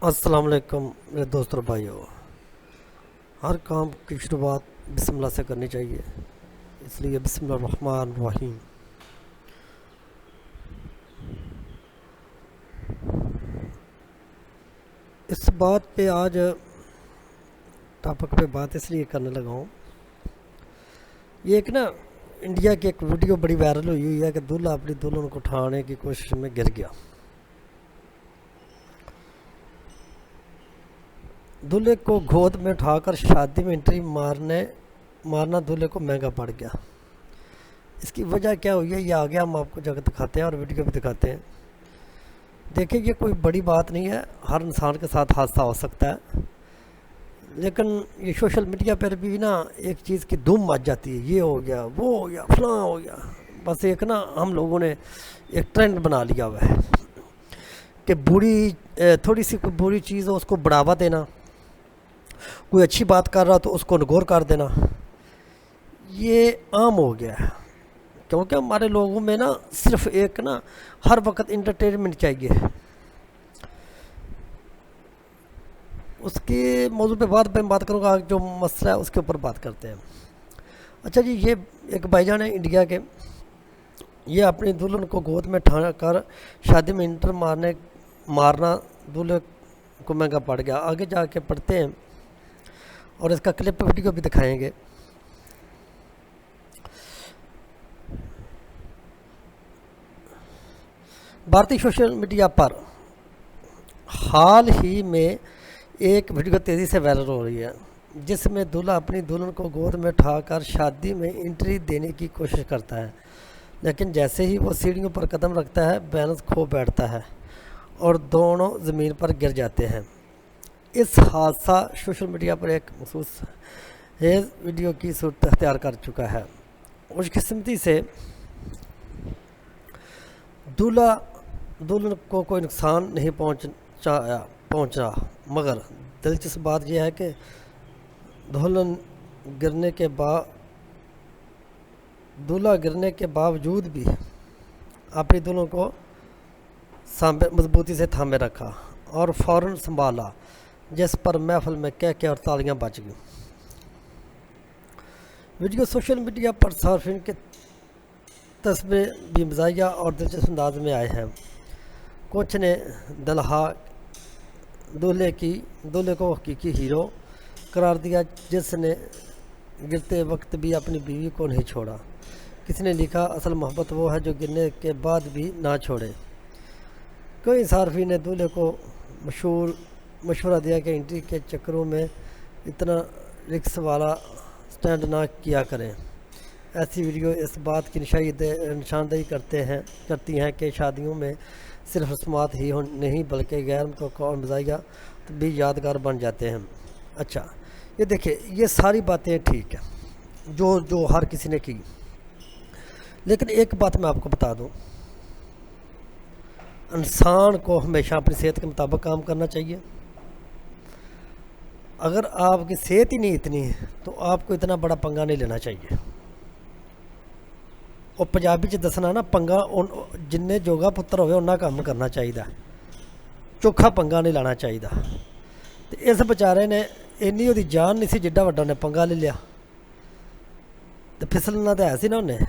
अस्सलाम वालेकुम मेरे दोस्त और भाइयों। हर काम की शुरुआत बिस्मिल्लाह से करनी चाहिए, इसलिए बिस्मिल्लाहिर्रहमानिर्रहीम। इस बात पे आज टॉपिक पे बात इसलिए करने लगा हूँ। ये एक ना इंडिया की एक वीडियो बड़ी वायरल हुई है कि दूल्हा अपनी दुल्हन को उठाने की कोशिश में गिर गया। दूल्हे को गोद में उठाकर शादी में एंट्री मारना दूल्हे को महंगा पड़ गया। इसकी वजह क्या हुई है ये आगे हम आपको जगह दिखाते हैं और वीडियो भी दिखाते हैं। देखिए, ये कोई बड़ी बात नहीं है, हर इंसान के साथ हादसा हो सकता है, लेकिन ये सोशल मीडिया पर भी ना एक चीज़ की धूम मच जाती है। ये हो गया, वो हो गया, फलां हो गया। बस एक ना हम लोगों ने एक ट्रेंड बना लिया हुआ है कि थोड़ी सी कोई बुरी चीज़ हो उसको बढ़ावा देना, कोई अच्छी बात कर रहा तो उसको इग्नोर कर देना। ये आम हो गया है क्योंकि हमारे लोगों में ना सिर्फ एक ना हर वक्त इंटरटेनमेंट चाहिए। उसके मौजू पे बाद में बात करूँगा, जो मसला है उसके ऊपर बात करते हैं। अच्छा जी, ये एक भाईजान है इंडिया के, ये अपनी दुल्हन को गोद में उठा कर शादी में मारना दूल्हे को महंगा पड़ गया। आगे जाके पढ़ते हैं और इसका क्लिप वीडियो भी दिखाएंगे। भारतीय सोशल मीडिया पर हाल ही में एक वीडियो तेज़ी से वायरल हो रही है, जिसमें दूल्हा अपनी दुल्हन को गोद में उठाकर शादी में एंट्री देने की कोशिश करता है, लेकिन जैसे ही वो सीढ़ियों पर कदम रखता है बैलेंस खो बैठता है और दोनों ज़मीन पर गिर जाते हैं। इस हादसा सोशल मीडिया पर एक मखसूस वीडियो की सूरत अख्तियार कर चुका है। खुशकिस्मती से दूल्हा दुल्हन को कोई नुकसान नहीं पहुंचा, मगर दिलचस्प बात यह है कि दूल्हा गिरने के बावजूद भी अपनी दुल्हन को मजबूती से थामे रखा और फ़ौरन संभाला, जिस पर महफिल में कह और तालियां बज गईं। वीडियो सोशल मीडिया पर सार्फिन के तस्वीरें भी मज़ाहिया और दिलचस्प अंदाज में आए हैं। कुछ ने दूल्हे को हकीकी हीरो करार दिया, जिसने गिरते वक्त भी अपनी बीवी को नहीं छोड़ा। किसी ने लिखा, असल मोहब्बत वो है जो गिरने के बाद भी ना छोड़े। कई सार्फिन ने दूल्हे को मशवरा दिया कि एंट्री के चक्करों में इतना रिक्स वाला स्टैंड ना किया करें। ऐसी वीडियो इस बात की निशानदेही करती हैं कि शादियों में सिर्फ रस्मात ही नहीं बल्कि गैर मुतवक्का और मज़ाहिया भी यादगार बन जाते हैं। अच्छा, ये देखिए, ये सारी बातें ठीक है जो हर किसी ने की, लेकिन एक बात मैं आपको बता दूं, इंसान को हमेशा अपनी सेहत के मुताबिक काम करना चाहिए। अगर आपकी सेहत ही नहीं इतनी है तो आपको इतना बड़ा पंगा नहीं लेना चाहिए। और पंजाबी च दसना ना, पंगा जिन्ने जोगा पुत्र होवे उन्ना काम करना चाहिए, चोखा पंगा नहीं लाना चाहिए। तो इस बेचारे ने इन्नी ओदी जान नहीं सी जिड्डा वड्डा ने पंगा ले लिया, तो फिसलना तो है सी ना उन्हें।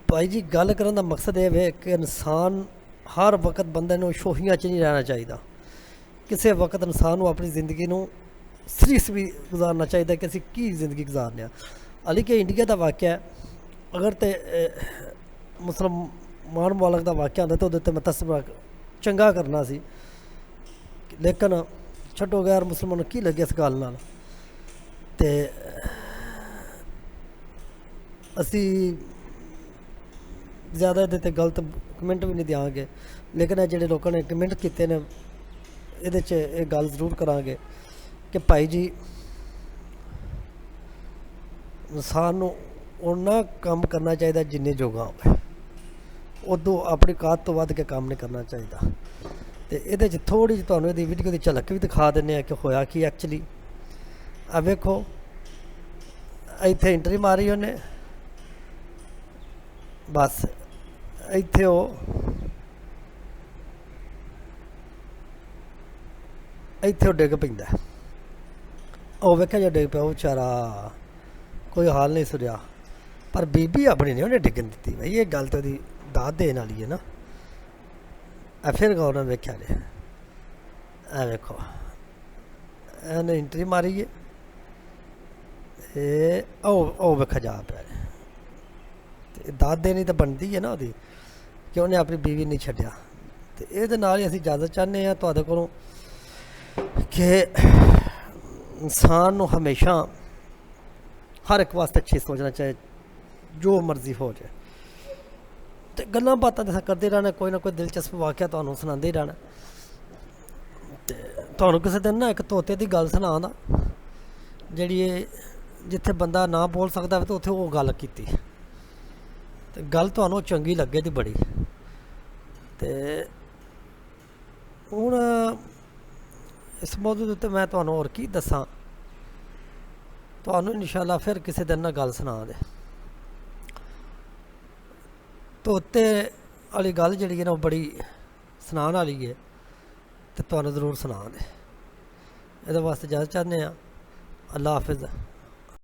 भाई जी, गल करने का मकसद ये है कि इंसान हर वक्त बंदे नूं शोहियां च नहीं रहना चाहिए। किसी वक्त इंसान अपनी ज़िंदगी नूं सीरियस भी गुजारना चाहिए कि असीं की ज़िंदगी गुजारने। हालां कि इंडिया का वाक़या है, अगर तो मुसलमान मुल्क का वाक़या होंदा तो उहदे मैं तस्बरा चंगा करना सी, लेकिन छड्डो गैर मुसलमान की लगे इस गल नाल। ते असी ज़्यादा ये गलत कमेंट भी नहीं देंगे, लेकिन जिहड़े लोगों ने कमेंट किए ने ये गल जरूर करांगे कि भाई जी, इंसान नूं उन्ना काम करना चाहिए जिन्ने जोगा हो, उदों अपनी औकात तो वध के काम नहीं करना चाहिए। तो ये थोड़ी जी तुहानूं इहदी वीडियो की झलक भी दिखा दें कि होया कि एक्चुअली आ वेखो, इत्थे एंट्री मारी उन्हें, बस इत्थे ਇੱਥੇ ਉਹ ਡਿੱਗ ਪੈਂਦਾ। ਉਹ ਵੇਖਿਆ ਜੋ ਡਿੱਗ ਪਿਆ, ਉਹ ਵਿਚਾਰਾ ਕੋਈ ਹਾਲ ਨਹੀਂ ਸੁਰਿਆ। ਪਰ ਬੀਬੀ ਆਪਣੀ ਨਹੀਂ ਉਹਨੇ ਡਿੱਗਣ ਦਿੱਤੀ ਬਈ, ਇਹ ਗੱਲ ਤਾਂ ਉਹਦੀ ਦਾਤ ਦੇਣ ਵਾਲੀ ਹੈ ਨਾ। ਇਹ ਫਿਰ ਗੌਰ ਨਾਲ ਵੇਖਿਆ ਜੇ, ਇਹ ਵੇਖੋ ਇਹਨੇ ਐਂਟਰੀ ਮਾਰੀ ਹੈ, ਇਹ ਉਹ ਵੇਖਾ ਜਾ ਪਿਆ। ਤੇ ਦਾਤ ਦੇਣੀ ਤਾਂ ਬਣਦੀ ਹੈ ਨਾ ਉਹਦੀ, ਕਿ ਉਹਨੇ ਆਪਣੀ ਬੀਵੀ ਨਹੀਂ ਛੱਡਿਆ। ਤੇ ਇਹਦੇ ਨਾਲ ਹੀ ਅਸੀਂ ਇਜਾਜ਼ਤ ਚਾਹੁੰਦੇ ਹਾਂ ਤੁਹਾਡੇ ਕੋਲੋਂ ਕਿ ਇਨਸਾਨ ਨੂੰ ਹਮੇਸ਼ਾ ਹਰ ਇੱਕ ਵਾਸਤੇ ਅੱਛੀ ਸੋਚਣਾ ਚਾਹੇ ਜੋ ਮਰਜ਼ੀ ਹੋ ਜਾਏ। ਤੇ ਗੱਲਾਂ ਬਾਤਾਂ ਤਾਂ ਕਰਦੇ ਰਹਿਣਾ, ਕੋਈ ਨਾ ਕੋਈ ਦਿਲਚਸਪ ਵਾਕਿਆ ਤੁਹਾਨੂੰ ਸੁਣਾਉਂਦੇ ਹੀ ਰਹਿਣਾ। ਤੇ ਤੁਹਾਨੂੰ ਕਿਸੇ ਦਿਨ ਨਾ ਇੱਕ ਤੋਤੇ ਦੀ ਗੱਲ ਸੁਣਾਉਂਦਾ, ਜਿਹੜੀ ਇਹ ਜਿੱਥੇ ਬੰਦਾ ਨਾ ਬੋਲ ਸਕਦਾ ਤਾਂ ਉੱਥੇ ਉਹ ਗੱਲ ਕੀਤੀ, ਤੇ ਗੱਲ ਤੁਹਾਨੂੰ ਚੰਗੀ ਲੱਗੇ ਦੀ ਬੜੀ। ਤੇ ਹੁਣ ਇਸ ਮੌਜੂਦ ਦੇ ਉੱਤੇ ਮੈਂ ਤੁਹਾਨੂੰ ਹੋਰ ਕੀ ਦੱਸਾਂ, ਤੁਹਾਨੂੰ ਇਨਸ਼ਾਅੱਲਾ ਫਿਰ ਕਿਸੇ ਦਿਨ ਨਾਲ ਗੱਲ ਸੁਣਾ ਦੇ। ਤੋਤੇ ਵਾਲੀ ਗੱਲ ਜਿਹੜੀ ਹੈ ਨਾ ਉਹ ਬੜੀ ਸੁਣਾਉਣ ਵਾਲੀ ਹੈ, ਤੇ ਤੁਹਾਨੂੰ ਜ਼ਰੂਰ ਸੁਣਾ ਦੇ। ਇਹਦੇ ਵਾਸਤੇ ਇਜਾਜ਼ਤ ਚਾਹੁੰਦੇ ਹਾਂ। ਅੱਲਾ ਹਾਫਿਜ਼।